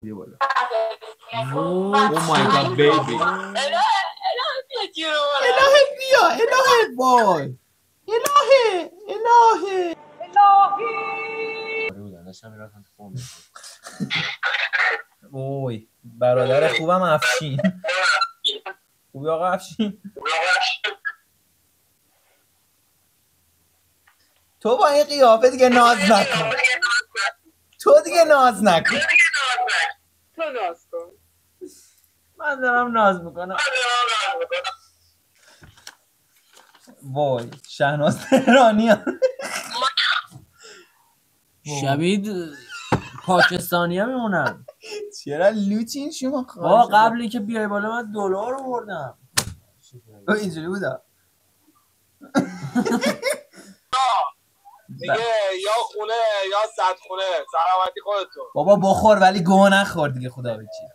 بیا بالا. Oh my god baby. الهه بیا الهه وای الهه وای برادر خوبم افشین. خوبی آقا افشین؟ تو با این قیافه دیگه ناز نکن. تو دیگه ناز نکن. تو ناز کن. من دارم ناز میکنم. وای شهناز تهرانی هم شبیه پاکستانی ها میمونن. چرا لوچین شما با قبلی که بیای بالا من دلار رو بردم. اینجوری بودا دیگه یا خونه یا صد خونه. سلامتی خودتون. بابا بخور ولی گوه نخور دیگه خدا بچی.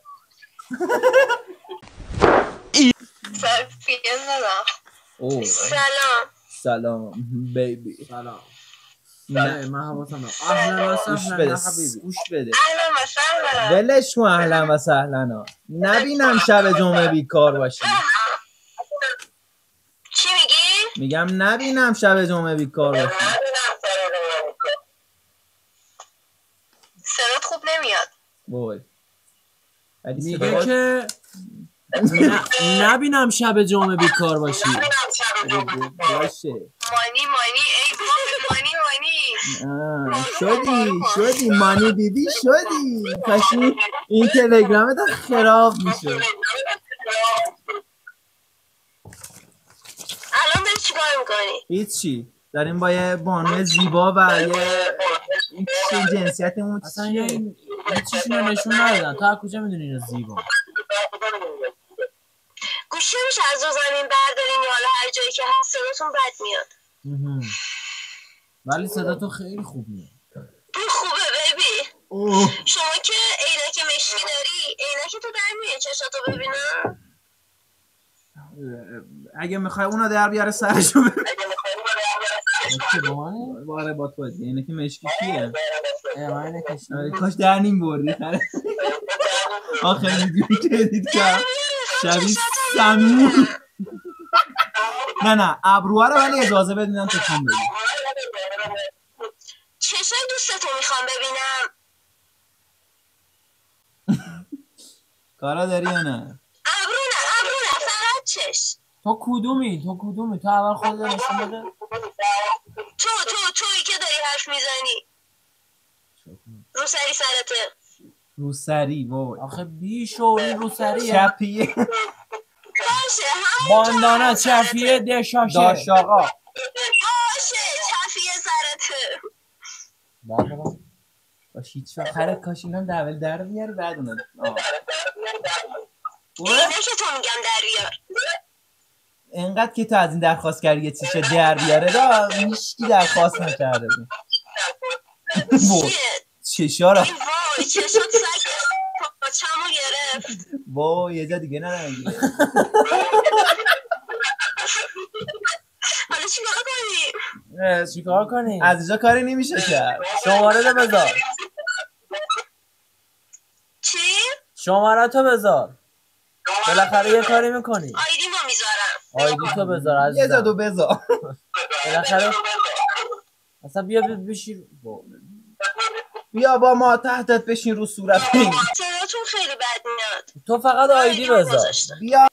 سلام. سلام بیبی. سلام. نه من حواسم اهلا و سهلا حبیبی. گوش بده اهلا و سهلا. ولش کن اهلا و سهلا. نبینم شب جمعه بیکار باشی. چی میگی؟ میگم نبینم شب جمعه بیکار باشی. صدات خوب نمیاد. وای میگه که نبینم شب جمعه بیکار باشی. باشه مانی ای بابا مانی. شدی مانی دیدی شدی. کاشی این تلگرامت خراب میشه. الان داری چیکار میکنی؟ هیچی داریم با یه بانوی زیبا و یه این جنسیتمون اصلا این چیزی رو نشون ندادن. تا کجا میدونی اینو زیبا؟ گوشی میشه از رو زمین بردارین یا حالا هر جایی که هست صداتون بد میاد. ولی صدا تو خیلی خوب میاد. این خوبه بیبی. شما که عینک مشکی داری عینک تو در میاد چشاتو ببینم. اگه میخوای اونو در بیاره سرشو ببین. چه با منه؟ باره با تو عینک مشکی کیه؟ من نکشم. کاش در نیم بردی. آخر ویدیویی که ادیت کرد شبیه سمون. نه ابروها رو ولی اجازه بدینم تکون بدی. چشای دوستتو میخوام ببینم. کارا داری یا نه؟ ابرو نه فقط چش. تو کدومی؟ تو اول خودت نشون بده. تویی که داری حرف میزنی. روسری سرته. روسری وای آخه بیشوری روسریه. چپیه. باشه همون باندانا چفیه دشاشه. داش آقا. باشه چفیه سرته. باش هیچ وقت کاش اینا دبل در بیاری بعد اونا. اینه که تو میگم در بیار. اینقدر که تو از این درخواست کردی یه چیشه در بیاره دا هیچکی درخواست نکرده بود. چشا را وای چشات سگ پاچمو گرفت. وای یه جا دیگه نمیگیره. حالا چیکار کنی؟ از اینجا کاری نمیشه کرد. شماره رو بذار. چی؟ شماره تو بذار. بالاخره یه کاری میکنی. آیدی ما میذارم. آیدی تو بذار عزیزم. یه زدو بذار. بالاخره اصلا بیا بشیر. بیا با ما تحتت بشین رو صورت. صداتون خیلی بد میاد. تو فقط آیدی بذار. بیا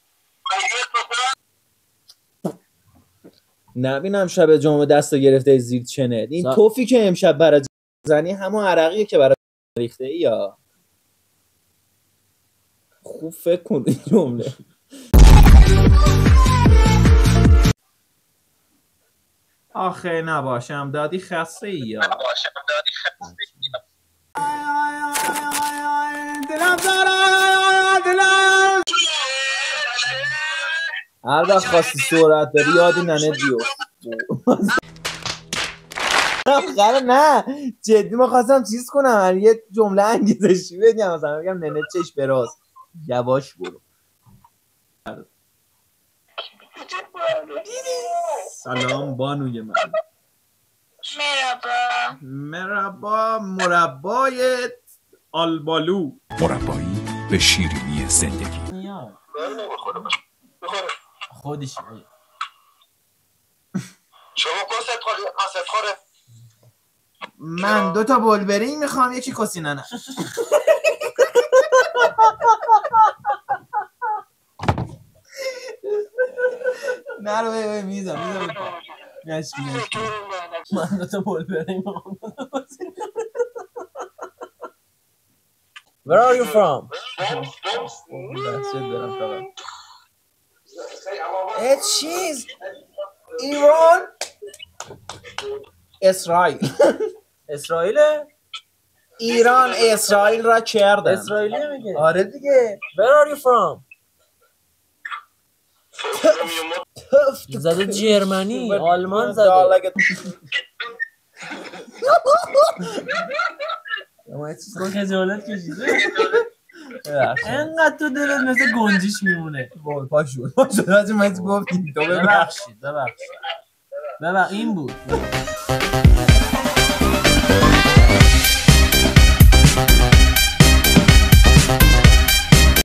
نبینم شب جمعه دستو گرفته زیر چنت. این توفی که امشب برای زنی همون عرقیه که برای ریخته ای یا خوب فکر کن این جمله. آخه نباشم دادی خسته ای یا هر وقت خواستی سرعت بری یادی ننه دیو. نه جدی ما خواستم چیز کنم یه جمله انگیزشی بگم مثلا بگم ننه چش براز یواش برو. سلام بانوی من. مرحبا. مرحبا مربایت آلبالو. مربایی به شیرینی زندگی. میاد خودش میگه شما کست خوره من 2 تا بولبرین میخوام، یکی کسینانه. نه رو میزم نشکی من 2 تا بول بریم. Where are you from? چیز ایران اسرائیل. اسرائیله؟ ایران اسرائیل را کردن. اسرائیلی میگه. آره دیگه. Where are you from? زده جرمنی، آلمان زده. تو خجالت کشیده. انقدر تو دلت مثل گنجیش میمونه. پاشو راجع من گفتیم تو ببخشید این بود.